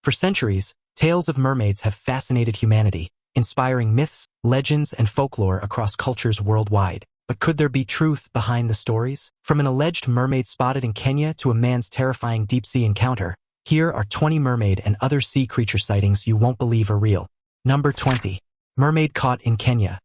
For centuries, tales of mermaids have fascinated humanity, inspiring myths, legends, and folklore across cultures worldwide. But could there be truth behind the stories? From an alleged mermaid spotted in Kenya to a man's terrifying deep-sea encounter, here are 20 mermaid and other sea creature sightings you won't believe are real. Number 20. Mermaid caught in Kenya.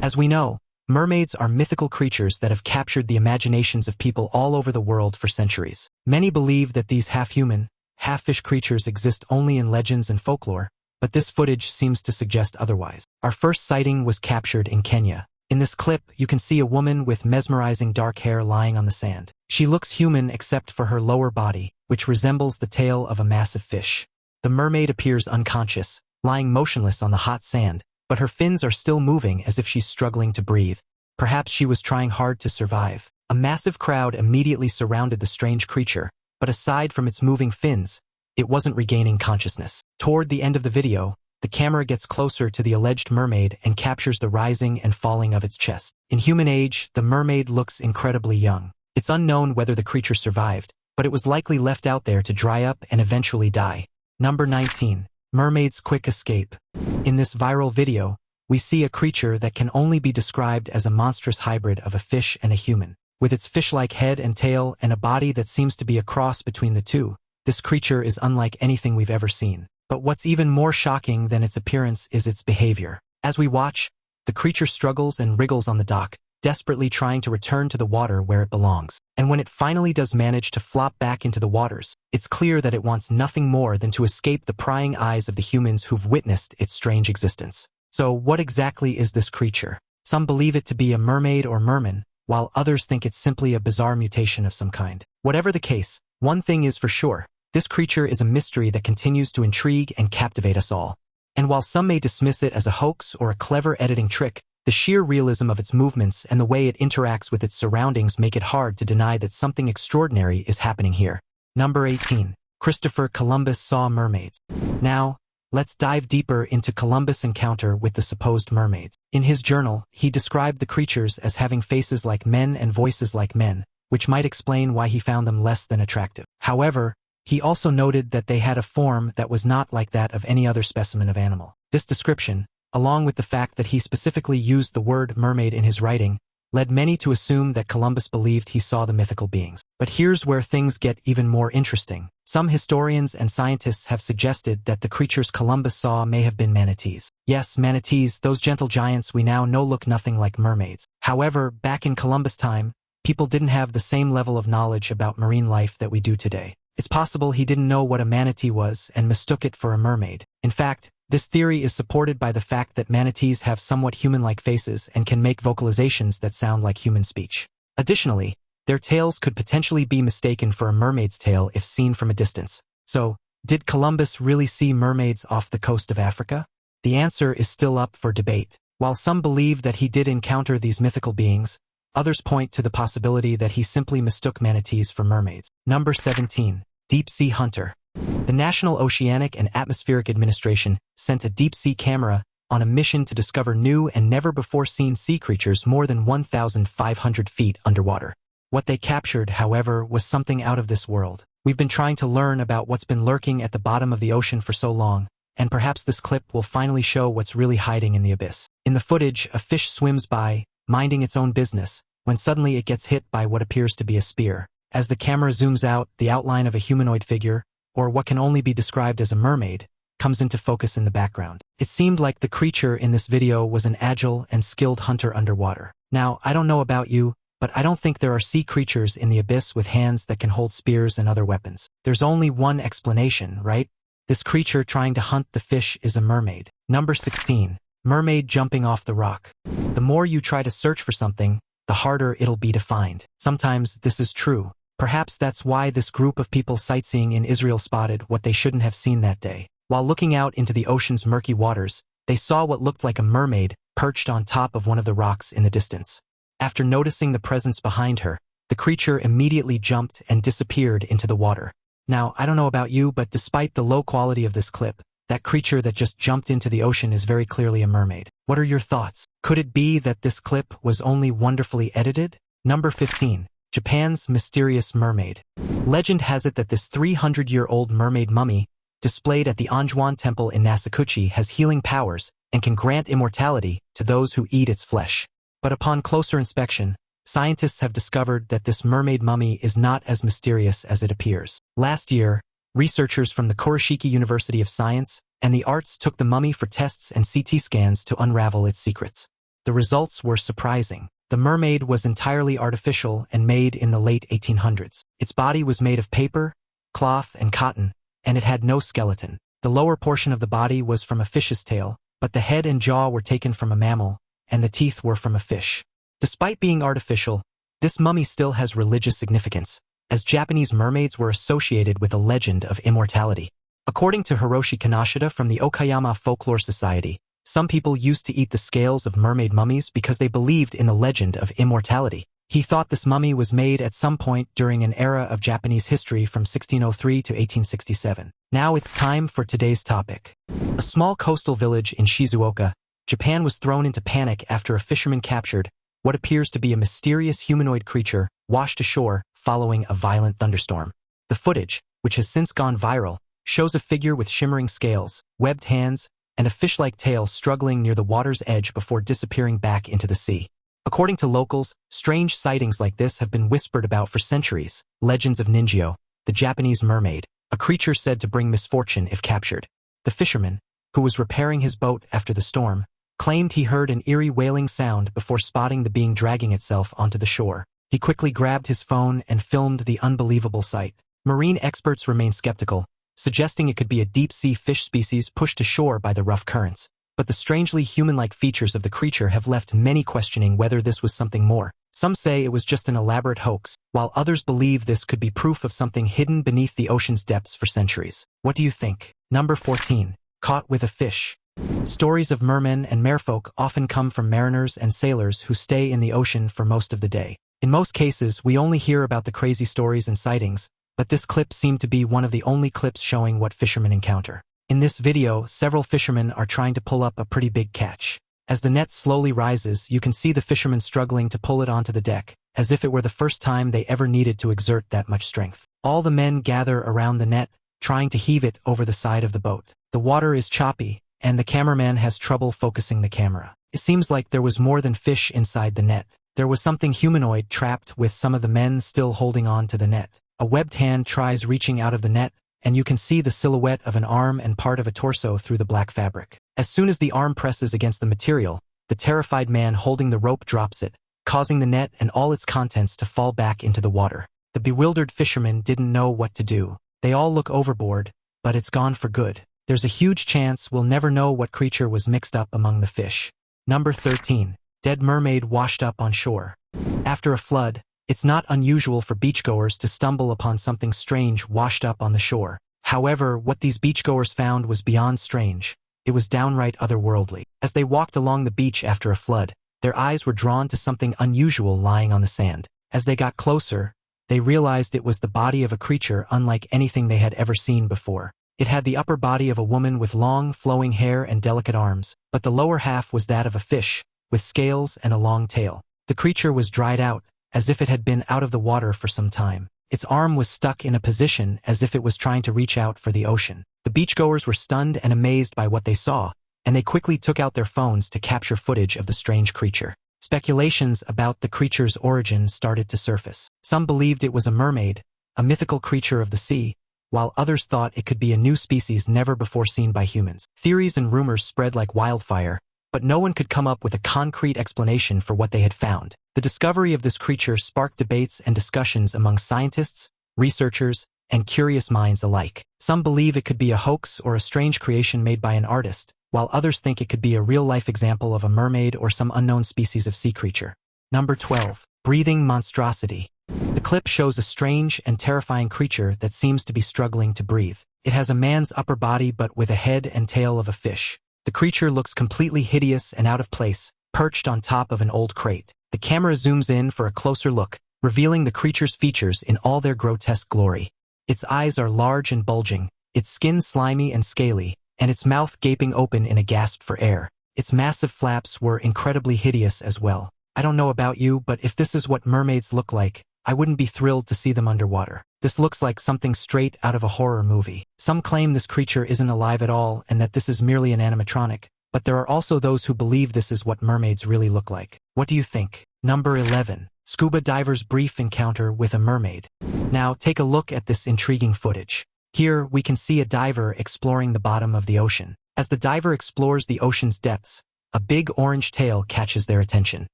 As we know, mermaids are mythical creatures that have captured the imaginations of people all over the world for centuries. Many believe that these half-human, half-fish creatures exist only in legends and folklore, but this footage seems to suggest otherwise. Our first sighting was captured in Kenya. In this clip, you can see a woman with mesmerizing dark hair lying on the sand. She looks human except for her lower body, which resembles the tail of a massive fish. The mermaid appears unconscious, lying motionless on the hot sand, but her fins are still moving as if she's struggling to breathe. Perhaps she was trying hard to survive. A massive crowd immediately surrounded the strange creature, but aside from its moving fins, it wasn't regaining consciousness. Toward the end of the video, the camera gets closer to the alleged mermaid and captures the rising and falling of its chest. In human age, the mermaid looks incredibly young. It's unknown whether the creature survived, but it was likely left out there to dry up and eventually die. Number 19. Mermaid's quick escape. In this viral video, we see a creature that can only be described as a monstrous hybrid of a fish and a human. With its fish-like head and tail and a body that seems to be a cross between the two, this creature is unlike anything we've ever seen. But what's even more shocking than its appearance is its behavior. As we watch, the creature struggles and wriggles on the dock, desperately trying to return to the water where it belongs. And when it finally does manage to flop back into the waters, it's clear that it wants nothing more than to escape the prying eyes of the humans who've witnessed its strange existence. So what exactly is this creature? Some believe it to be a mermaid or merman, while others think it's simply a bizarre mutation of some kind. Whatever the case, one thing is for sure. This creature is a mystery that continues to intrigue and captivate us all. And while some may dismiss it as a hoax or a clever editing trick, the sheer realism of its movements and the way it interacts with its surroundings make it hard to deny that something extraordinary is happening here. Number 18. Christopher Columbus saw mermaids. Now, let's dive deeper into Columbus' encounter with the supposed mermaids. In his journal, he described the creatures as having faces like men and voices like men, which might explain why he found them less than attractive. However, he also noted that they had a form that was not like that of any other specimen of animal. This description, along with the fact that he specifically used the word mermaid in his writing, led many to assume that Columbus believed he saw the mythical beings. But here's where things get even more interesting. Some historians and scientists have suggested that the creatures Columbus saw may have been manatees. Yes, manatees, those gentle giants we now know look nothing like mermaids. However, back in Columbus' time, people didn't have the same level of knowledge about marine life that we do today. It's possible he didn't know what a manatee was and mistook it for a mermaid. In fact, this theory is supported by the fact that manatees have somewhat human-like faces and can make vocalizations that sound like human speech. Additionally, their tails could potentially be mistaken for a mermaid's tail if seen from a distance. So, did Columbus really see mermaids off the coast of Africa? The answer is still up for debate. While some believe that he did encounter these mythical beings, others point to the possibility that he simply mistook manatees for mermaids. Number 17. Deep-sea hunter. The National Oceanic and Atmospheric Administration sent a deep-sea camera on a mission to discover new and never-before-seen sea creatures more than 1,500 feet underwater. What they captured, however, was something out of this world. We've been trying to learn about what's been lurking at the bottom of the ocean for so long, and perhaps this clip will finally show what's really hiding in the abyss. In the footage, a fish swims by, minding its own business, when suddenly it gets hit by what appears to be a spear. As the camera zooms out, the outline of a humanoid figure, or what can only be described as a mermaid, comes into focus in the background. It seemed like the creature in this video was an agile and skilled hunter underwater. Now, I don't know about you, but I don't think there are sea creatures in the abyss with hands that can hold spears and other weapons. There's only one explanation, right? This creature trying to hunt the fish is a mermaid. Number 16. Mermaid jumping off the rock. The more you try to search for something, the harder it'll be to find. Sometimes this is true. Perhaps that's why this group of people sightseeing in Israel spotted what they shouldn't have seen that day. While looking out into the ocean's murky waters, they saw what looked like a mermaid perched on top of one of the rocks in the distance. After noticing the presence behind her, the creature immediately jumped and disappeared into the water. Now, I don't know about you, but despite the low quality of this clip, that creature that just jumped into the ocean is very clearly a mermaid. What are your thoughts? Could it be that this clip was only wonderfully edited? Number 15. Japan's mysterious mermaid. Legend has it that this 300-year-old mermaid mummy displayed at the Anjuan Temple in Nasukuchi, has healing powers and can grant immortality to those who eat its flesh. But upon closer inspection, scientists have discovered that this mermaid mummy is not as mysterious as it appears. Last year, researchers from the Kurashiki University of Science and the Arts took the mummy for tests and CT scans to unravel its secrets. The results were surprising. The mermaid was entirely artificial and made in the late 1800s. Its body was made of paper, cloth, and cotton, and it had no skeleton. The lower portion of the body was from a fish's tail, but the head and jaw were taken from a mammal, and the teeth were from a fish. Despite being artificial, this mummy still has religious significance, as Japanese mermaids were associated with a legend of immortality. According to Hiroshi Kanashida from the Okayama Folklore Society, some people used to eat the scales of mermaid mummies because they believed in the legend of immortality. He thought this mummy was made at some point during an era of Japanese history from 1603 to 1867. Now it's time for today's topic. A small coastal village in Shizuoka, Japan was thrown into panic after a fisherman captured what appears to be a mysterious humanoid creature washed ashore following a violent thunderstorm. The footage, which has since gone viral, shows a figure with shimmering scales, webbed hands, and a fish-like tail struggling near the water's edge before disappearing back into the sea. According to locals, strange sightings like this have been whispered about for centuries. Legends of Ningyo, the Japanese mermaid, a creature said to bring misfortune if captured. The fisherman, who was repairing his boat after the storm, claimed he heard an eerie wailing sound before spotting the being dragging itself onto the shore. He quickly grabbed his phone and filmed the unbelievable sight. Marine experts remain skeptical, suggesting it could be a deep-sea fish species pushed ashore by the rough currents. But the strangely human-like features of the creature have left many questioning whether this was something more. Some say it was just an elaborate hoax, while others believe this could be proof of something hidden beneath the ocean's depths for centuries. What do you think? Number 14. Caught with a fish. Stories of mermen and merfolk often come from mariners and sailors who stay in the ocean for most of the day. In most cases, we only hear about the crazy stories and sightings, but this clip seemed to be one of the only clips showing what fishermen encounter. In this video, several fishermen are trying to pull up a pretty big catch. As the net slowly rises, you can see the fishermen struggling to pull it onto the deck, as if it were the first time they ever needed to exert that much strength. All the men gather around the net, trying to heave it over the side of the boat. The water is choppy, and the cameraman has trouble focusing the camera. It seems like there was more than fish inside the net. There was something humanoid trapped, with some of the men still holding on to the net. A webbed hand tries reaching out of the net, and you can see the silhouette of an arm and part of a torso through the black fabric. As soon as the arm presses against the material, the terrified man holding the rope drops it, causing the net and all its contents to fall back into the water. The bewildered fishermen didn't know what to do. They all look overboard, but it's gone for good. There's a huge chance we'll never know what creature was mixed up among the fish. Number 13. Dead mermaid washed up on shore. After a flood, it's not unusual for beachgoers to stumble upon something strange washed up on the shore. However, what these beachgoers found was beyond strange. It was downright otherworldly. As they walked along the beach after a flood, their eyes were drawn to something unusual lying on the sand. As they got closer, they realized it was the body of a creature unlike anything they had ever seen before. It had the upper body of a woman with long, flowing hair and delicate arms, but the lower half was that of a fish, with scales and a long tail. The creature was dried out, as if it had been out of the water for some time. Its arm was stuck in a position as if it was trying to reach out for the ocean. The beachgoers were stunned and amazed by what they saw, and they quickly took out their phones to capture footage of the strange creature. Speculations about the creature's origin started to surface. Some believed it was a mermaid, a mythical creature of the sea, while others thought it could be a new species never before seen by humans. Theories and rumors spread like wildfire, but no one could come up with a concrete explanation for what they had found. The discovery of this creature sparked debates and discussions among scientists, researchers, and curious minds alike. Some believe it could be a hoax or a strange creation made by an artist, while others think it could be a real-life example of a mermaid or some unknown species of sea creature. Number 12. Breathing monstrosity. The clip shows a strange and terrifying creature that seems to be struggling to breathe. It has a man's upper body but with a head and tail of a fish. The creature looks completely hideous and out of place, perched on top of an old crate. The camera zooms in for a closer look, revealing the creature's features in all their grotesque glory. Its eyes are large and bulging, its skin slimy and scaly, and its mouth gaping open in a gasp for air. Its massive flaps were incredibly hideous as well. I don't know about you, but if this is what mermaids look like, I wouldn't be thrilled to see them underwater. This looks like something straight out of a horror movie. Some claim this creature isn't alive at all and that this is merely an animatronic, but there are also those who believe this is what mermaids really look like. What do you think? Number 11. Scuba divers' brief encounter with a mermaid. Now take a look at this intriguing footage. Here we can see a diver exploring the bottom of the ocean. As the diver explores the ocean's depths, a big orange tail catches their attention.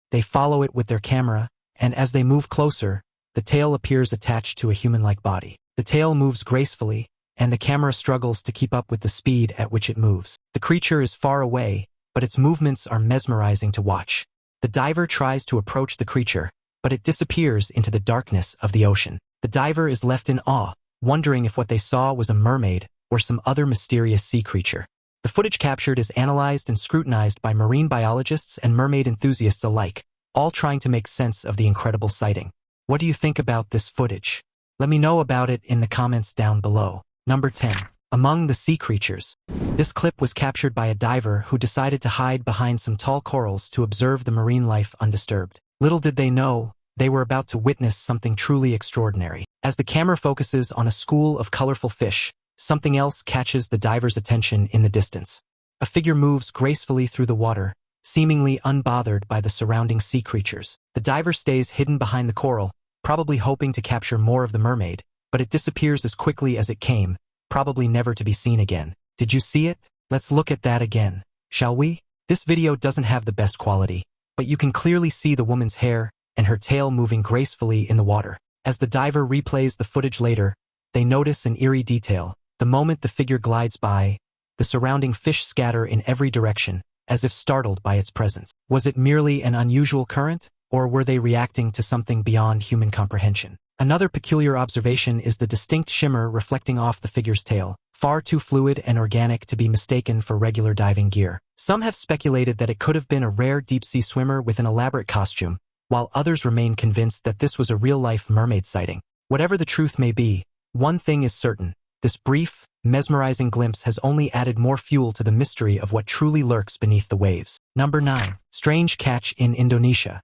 They follow it with their camera, and as they move closer, the tail appears attached to a human-like body. The tail moves gracefully, and the camera struggles to keep up with the speed at which it moves. The creature is far away, but its movements are mesmerizing to watch. The diver tries to approach the creature, but it disappears into the darkness of the ocean. The diver is left in awe, wondering if what they saw was a mermaid or some other mysterious sea creature. The footage captured is analyzed and scrutinized by marine biologists and mermaid enthusiasts alike, all trying to make sense of the incredible sighting. What do you think about this footage? Let me know about it in the comments down below. Number 10. Among the sea creatures. This clip was captured by a diver who decided to hide behind some tall corals to observe the marine life undisturbed. Little did they know, they were about to witness something truly extraordinary. As the camera focuses on a school of colorful fish, something else catches the diver's attention in the distance. A figure moves gracefully through the water, seemingly unbothered by the surrounding sea creatures. The diver stays hidden behind the coral, probably hoping to capture more of the mermaid, but it disappears as quickly as it came, probably never to be seen again. Did you see it? Let's look at that again, shall we? This video doesn't have the best quality, but you can clearly see the woman's hair and her tail moving gracefully in the water. As the diver replays the footage later, they notice an eerie detail. The moment the figure glides by, the surrounding fish scatter in every direction, as if startled by its presence. Was it merely an unusual current, or were they reacting to something beyond human comprehension? Another peculiar observation is the distinct shimmer reflecting off the figure's tail, far too fluid and organic to be mistaken for regular diving gear. Some have speculated that it could have been a rare deep-sea swimmer with an elaborate costume, while others remain convinced that this was a real-life mermaid sighting. Whatever the truth may be, one thing is certain. This brief, mesmerizing glimpse has only added more fuel to the mystery of what truly lurks beneath the waves. Number 9. Strange catch in Indonesia.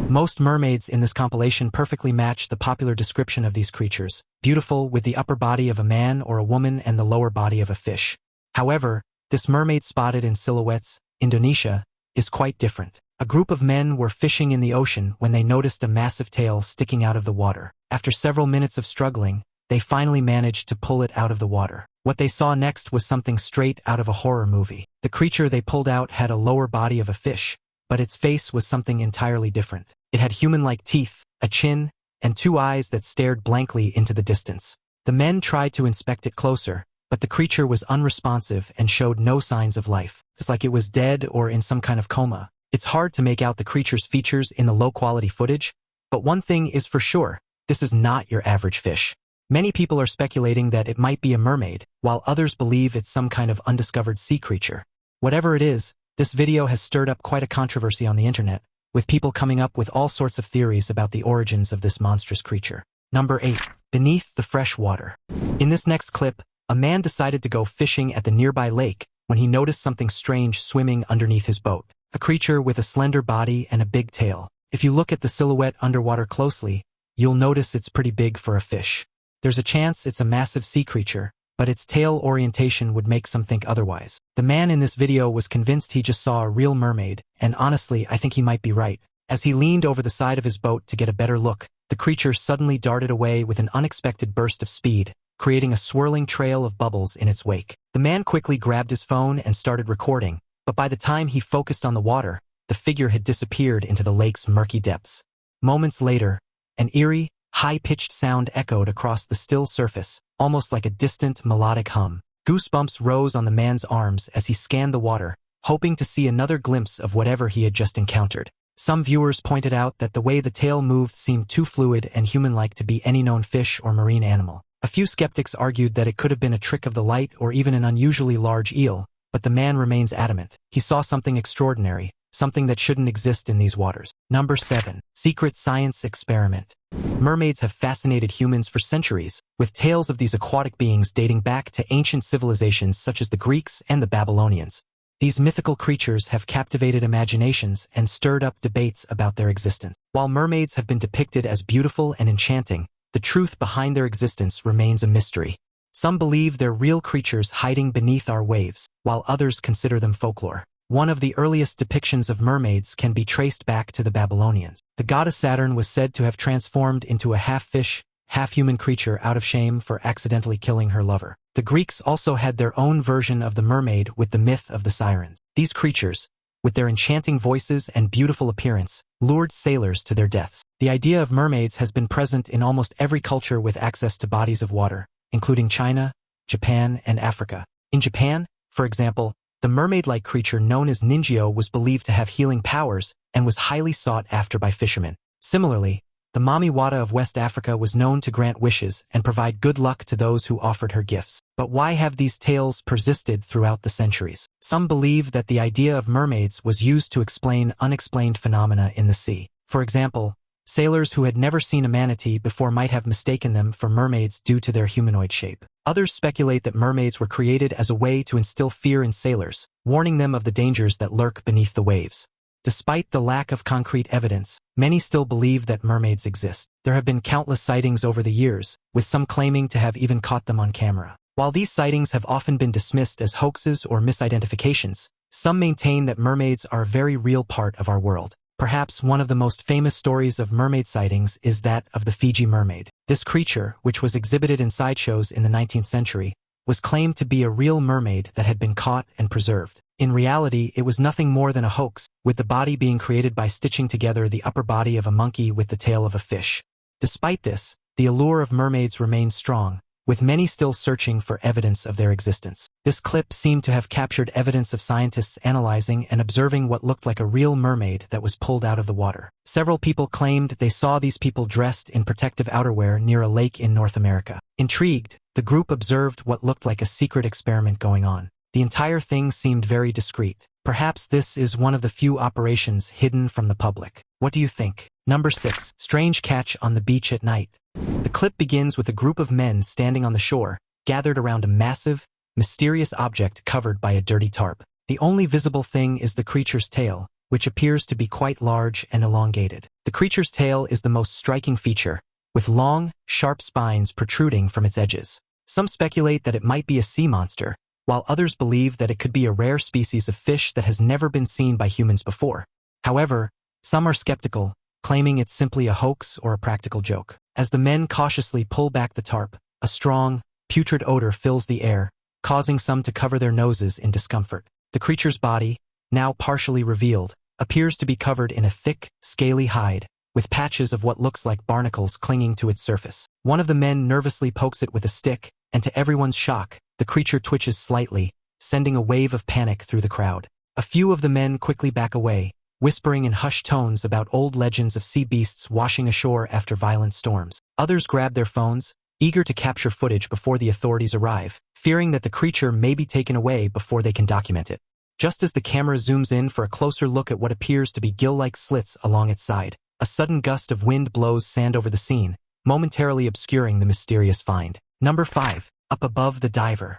Most mermaids in this compilation perfectly match the popular description of these creatures, beautiful with the upper body of a man or a woman and the lower body of a fish. However, this mermaid spotted in Silhouettes, Indonesia, is quite different. A group of men were fishing in the ocean when they noticed a massive tail sticking out of the water. After several minutes of struggling, they finally managed to pull it out of the water. What they saw next was something straight out of a horror movie. The creature they pulled out had a lower body of a fish, but its face was something entirely different. It had human-like teeth, a chin, and two eyes that stared blankly into the distance. The men tried to inspect it closer, but the creature was unresponsive and showed no signs of life. It's like it was dead or in some kind of coma. It's hard to make out the creature's features in the low-quality footage, but one thing is for sure, this is not your average fish. Many people are speculating that it might be a mermaid, while others believe it's some kind of undiscovered sea creature. Whatever it is, this video has stirred up quite a controversy on the internet, with people coming up with all sorts of theories about the origins of this monstrous creature. Number 8. Beneath the fresh water. In this next clip, a man decided to go fishing at the nearby lake when he noticed something strange swimming underneath his boat. A creature with a slender body and a big tail. If you look at the silhouette underwater closely, you'll notice it's pretty big for a fish. There's a chance it's a massive sea creature, but its tail orientation would make some think otherwise. The man in this video was convinced he just saw a real mermaid, and honestly, I think he might be right. As he leaned over the side of his boat to get a better look, the creature suddenly darted away with an unexpected burst of speed, creating a swirling trail of bubbles in its wake. The man quickly grabbed his phone and started recording, but by the time he focused on the water, the figure had disappeared into the lake's murky depths. Moments later, an eerie, high-pitched sound echoed across the still surface, almost like a distant, melodic hum. Goosebumps rose on the man's arms as he scanned the water, hoping to see another glimpse of whatever he had just encountered. Some viewers pointed out that the way the tail moved seemed too fluid and human-like to be any known fish or marine animal. A few skeptics argued that it could have been a trick of the light or even an unusually large eel, but the man remains adamant. He saw something extraordinary, something that shouldn't exist in these waters. Number 7. Secret science experiment. Mermaids have fascinated humans for centuries, with tales of these aquatic beings dating back to ancient civilizations such as the Greeks and the Babylonians. These mythical creatures have captivated imaginations and stirred up debates about their existence. While mermaids have been depicted as beautiful and enchanting, the truth behind their existence remains a mystery. Some believe they're real creatures hiding beneath our waves, while others consider them folklore. One of the earliest depictions of mermaids can be traced back to the Babylonians. The goddess Saturn was said to have transformed into a half-fish, half-human creature out of shame for accidentally killing her lover. The Greeks also had their own version of the mermaid with the myth of the sirens. These creatures, with their enchanting voices and beautiful appearance, lured sailors to their deaths. The idea of mermaids has been present in almost every culture with access to bodies of water, including China, Japan, and Africa. In Japan, for example, the mermaid-like creature known as ningyo was believed to have healing powers and was highly sought after by fishermen. Similarly, the Mami Wata of West Africa was known to grant wishes and provide good luck to those who offered her gifts. But why have these tales persisted throughout the centuries? Some believe that the idea of mermaids was used to explain unexplained phenomena in the sea. For example, sailors who had never seen a manatee before might have mistaken them for mermaids due to their humanoid shape. Others speculate that mermaids were created as a way to instill fear in sailors, warning them of the dangers that lurk beneath the waves. Despite the lack of concrete evidence, many still believe that mermaids exist. There have been countless sightings over the years, with some claiming to have even caught them on camera. While these sightings have often been dismissed as hoaxes or misidentifications, some maintain that mermaids are a very real part of our world. Perhaps one of the most famous stories of mermaid sightings is that of the Fiji mermaid. This creature, which was exhibited in sideshows in the 19th century, was claimed to be a real mermaid that had been caught and preserved. In reality, it was nothing more than a hoax, with the body being created by stitching together the upper body of a monkey with the tail of a fish. Despite this, the allure of mermaids remains strong, with many still searching for evidence of their existence. This clip seemed to have captured evidence of scientists analyzing and observing what looked like a real mermaid that was pulled out of the water. Several people claimed they saw these people dressed in protective outerwear near a lake in North America. Intrigued, the group observed what looked like a secret experiment going on. The entire thing seemed very discreet. Perhaps this is one of the few operations hidden from the public. What do you think? Number 6. Strange catch on the beach at night. The clip begins with a group of men standing on the shore, gathered around a massive, mysterious object covered by a dirty tarp. The only visible thing is the creature's tail, which appears to be quite large and elongated. The creature's tail is the most striking feature, with long, sharp spines protruding from its edges. Some speculate that it might be a sea monster, while others believe that it could be a rare species of fish that has never been seen by humans before. However, some are skeptical, claiming it's simply a hoax or a practical joke. As the men cautiously pull back the tarp, a strong, putrid odor fills the air, causing some to cover their noses in discomfort. The creature's body, now partially revealed, appears to be covered in a thick, scaly hide, with patches of what looks like barnacles clinging to its surface. One of the men nervously pokes it with a stick, and to everyone's shock, the creature twitches slightly, sending a wave of panic through the crowd. A few of the men quickly back away, whispering in hushed tones about old legends of sea beasts washing ashore after violent storms. Others grab their phones, eager to capture footage before the authorities arrive, fearing that the creature may be taken away before they can document it. Just as the camera zooms in for a closer look at what appears to be gill-like slits along its side, a sudden gust of wind blows sand over the scene, momentarily obscuring the mysterious find. Number 5. Up above the diver.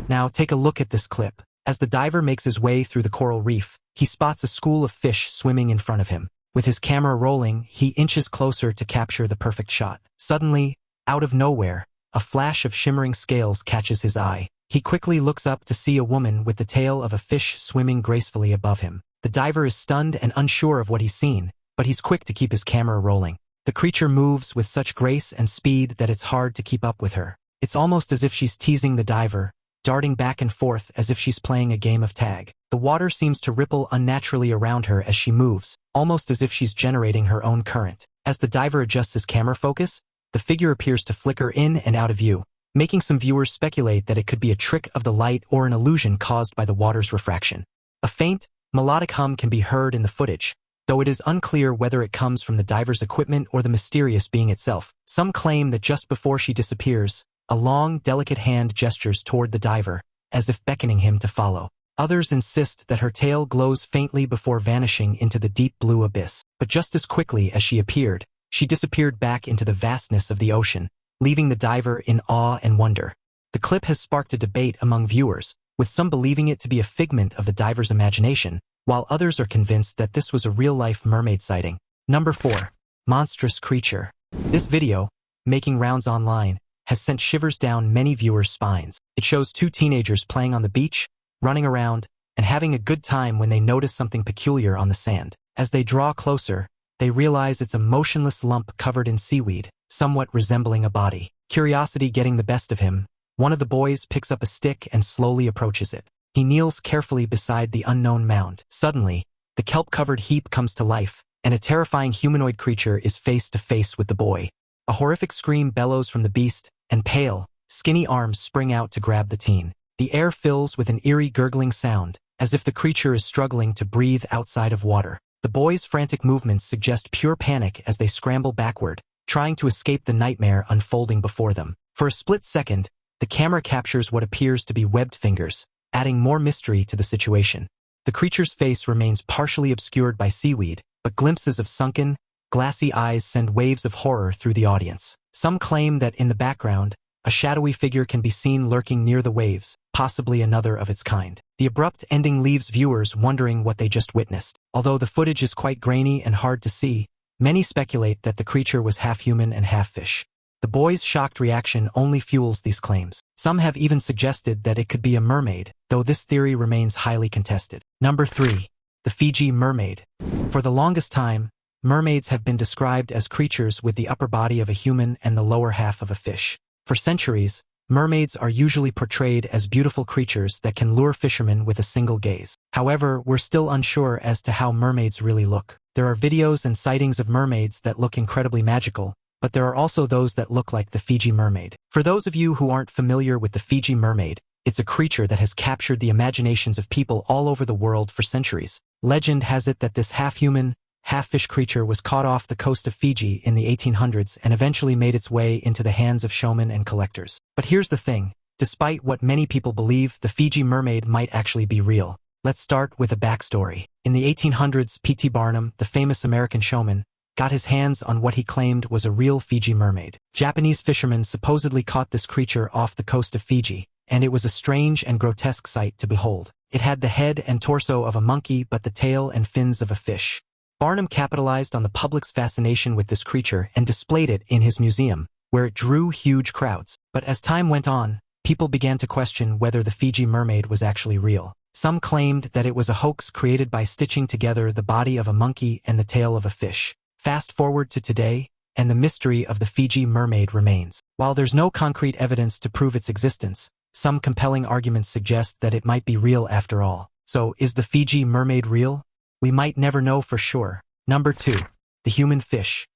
Now take a look at this clip. As the diver makes his way through the coral reef, he spots a school of fish swimming in front of him. With his camera rolling, he inches closer to capture the perfect shot. Suddenly, out of nowhere, a flash of shimmering scales catches his eye. He quickly looks up to see a woman with the tail of a fish swimming gracefully above him. The diver is stunned and unsure of what he's seen, but he's quick to keep his camera rolling. The creature moves with such grace and speed that it's hard to keep up with her. It's almost as if she's teasing the diver, darting back and forth as if she's playing a game of tag. The water seems to ripple unnaturally around her as she moves, almost as if she's generating her own current. As the diver adjusts his camera focus, the figure appears to flicker in and out of view, making some viewers speculate that it could be a trick of the light or an illusion caused by the water's refraction. A faint, melodic hum can be heard in the footage, though it is unclear whether it comes from the diver's equipment or the mysterious being itself. Some claim that just before she disappears, a long, delicate hand gestures toward the diver, as if beckoning him to follow. Others insist that her tail glows faintly before vanishing into the deep blue abyss. But just as quickly as she appeared, she disappeared back into the vastness of the ocean, leaving the diver in awe and wonder. The clip has sparked a debate among viewers, with some believing it to be a figment of the diver's imagination, while others are convinced that this was a real-life mermaid sighting. Number 4. Monstrous creature. This video, making rounds online, has sent shivers down many viewers' spines. It shows two teenagers playing on the beach, running around, and having a good time when they notice something peculiar on the sand. As they draw closer, they realize it's a motionless lump covered in seaweed, somewhat resembling a body. Curiosity getting the best of him, one of the boys picks up a stick and slowly approaches it. He kneels carefully beside the unknown mound. Suddenly, the kelp-covered heap comes to life, and a terrifying humanoid creature is face to face with the boy. A horrific scream bellows from the beast, and pale, skinny arms spring out to grab the teen. The air fills with an eerie gurgling sound, as if the creature is struggling to breathe outside of water. The boys' frantic movements suggest pure panic as they scramble backward, trying to escape the nightmare unfolding before them. For a split second, the camera captures what appears to be webbed fingers, adding more mystery to the situation. The creature's face remains partially obscured by seaweed, but glimpses of sunken, glassy eyes send waves of horror through the audience. Some claim that in the background, a shadowy figure can be seen lurking near the waves, possibly another of its kind. The abrupt ending leaves viewers wondering what they just witnessed. Although the footage is quite grainy and hard to see, many speculate that the creature was half human and half fish. The boys' shocked reaction only fuels these claims. Some have even suggested that it could be a mermaid, though this theory remains highly contested. Number 3. The Fiji mermaid. For the longest time, mermaids have been described as creatures with the upper body of a human and the lower half of a fish. For centuries, mermaids are usually portrayed as beautiful creatures that can lure fishermen with a single gaze. However, we're still unsure as to how mermaids really look. There are videos and sightings of mermaids that look incredibly magical, but there are also those that look like the Fiji mermaid. For those of you who aren't familiar with the Fiji mermaid, it's a creature that has captured the imaginations of people all over the world for centuries. Legend has it that this half-human, half-fish creature was caught off the coast of Fiji in the 1800s and eventually made its way into the hands of showmen and collectors. But here's the thing, despite what many people believe, the Fiji mermaid might actually be real. Let's start with a backstory. In the 1800s, P.T. Barnum, the famous American showman, got his hands on what he claimed was a real Fiji mermaid. Japanese fishermen supposedly caught this creature off the coast of Fiji, and it was a strange and grotesque sight to behold. It had the head and torso of a monkey but the tail and fins of a fish. Barnum capitalized on the public's fascination with this creature and displayed it in his museum, where it drew huge crowds. But as time went on, people began to question whether the Fiji mermaid was actually real. Some claimed that it was a hoax created by stitching together the body of a monkey and the tail of a fish. Fast forward to today, and the mystery of the Fiji mermaid remains. While there's no concrete evidence to prove its existence, some compelling arguments suggest that it might be real after all. So, is the Fiji mermaid real? We might never know for sure. Number 2. The human fish.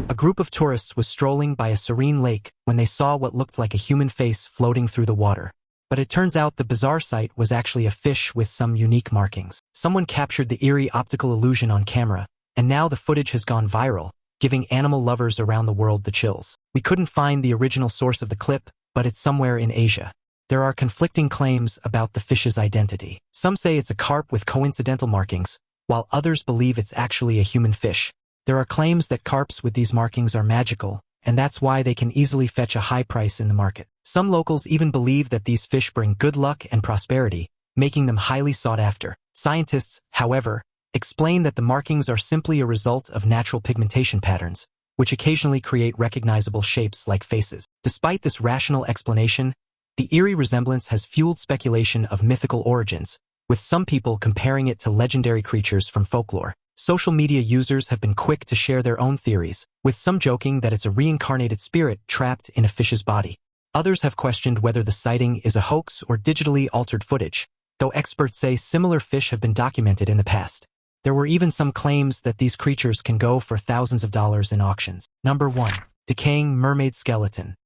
A group of tourists was strolling by a serene lake when they saw what looked like a human face floating through the water. But it turns out the bizarre sight was actually a fish with some unique markings. Someone captured the eerie optical illusion on camera, and now the footage has gone viral, giving animal lovers around the world the chills. We couldn't find the original source of the clip, but it's somewhere in Asia. There are conflicting claims about the fish's identity. Some say it's a carp with coincidental markings, while others believe it's actually a human fish. There are claims that carps with these markings are magical, and that's why they can easily fetch a high price in the market. Some locals even believe that these fish bring good luck and prosperity, making them highly sought after. Scientists, however, explain that the markings are simply a result of natural pigmentation patterns, which occasionally create recognizable shapes like faces. Despite this rational explanation, the eerie resemblance has fueled speculation of mythical origins, with some people comparing it to legendary creatures from folklore. Social media users have been quick to share their own theories, with some joking that it's a reincarnated spirit trapped in a fish's body. Others have questioned whether the sighting is a hoax or digitally altered footage, though experts say similar fish have been documented in the past. There were even some claims that these creatures can go for thousands of dollars in auctions. Number 1. Decaying mermaid skeleton.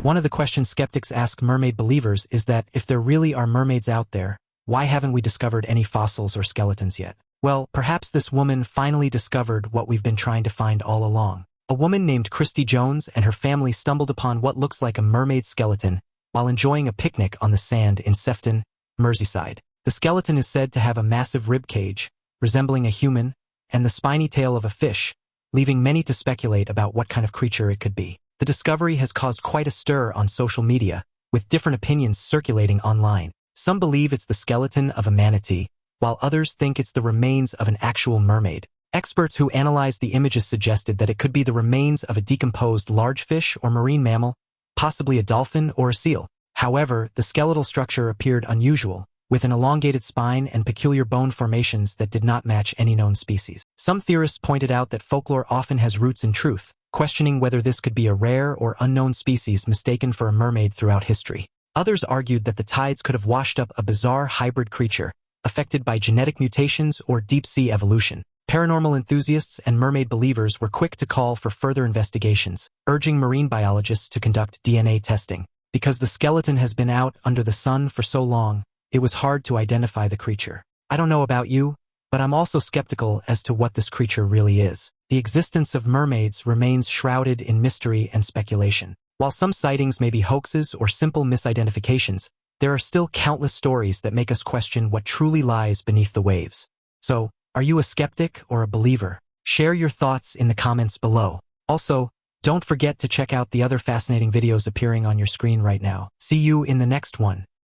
One of the questions skeptics ask mermaid believers is that if there really are mermaids out there, why haven't we discovered any fossils or skeletons yet? Well, perhaps this woman finally discovered what we've been trying to find all along. A woman named Christy Jones and her family stumbled upon what looks like a mermaid skeleton while enjoying a picnic on the sand in Sefton, Merseyside. The skeleton is said to have a massive rib cage, resembling a human, and the spiny tail of a fish, leaving many to speculate about what kind of creature it could be. The discovery has caused quite a stir on social media, with different opinions circulating online. Some believe it's the skeleton of a manatee, while others think it's the remains of an actual mermaid. Experts who analyzed the images suggested that it could be the remains of a decomposed large fish or marine mammal, possibly a dolphin or a seal. However, the skeletal structure appeared unusual, with an elongated spine and peculiar bone formations that did not match any known species. Some theorists pointed out that folklore often has roots in truth, questioning whether this could be a rare or unknown species mistaken for a mermaid throughout history. Others argued that the tides could have washed up a bizarre hybrid creature, affected by genetic mutations or deep-sea evolution. Paranormal enthusiasts and mermaid believers were quick to call for further investigations, urging marine biologists to conduct DNA testing. Because the skeleton has been out under the sun for so long, it was hard to identify the creature. I don't know about you, but I'm also skeptical as to what this creature really is. The existence of mermaids remains shrouded in mystery and speculation. While some sightings may be hoaxes or simple misidentifications, there are still countless stories that make us question what truly lies beneath the waves. So, are you a skeptic or a believer? Share your thoughts in the comments below. Also, don't forget to check out the other fascinating videos appearing on your screen right now. See you in the next one.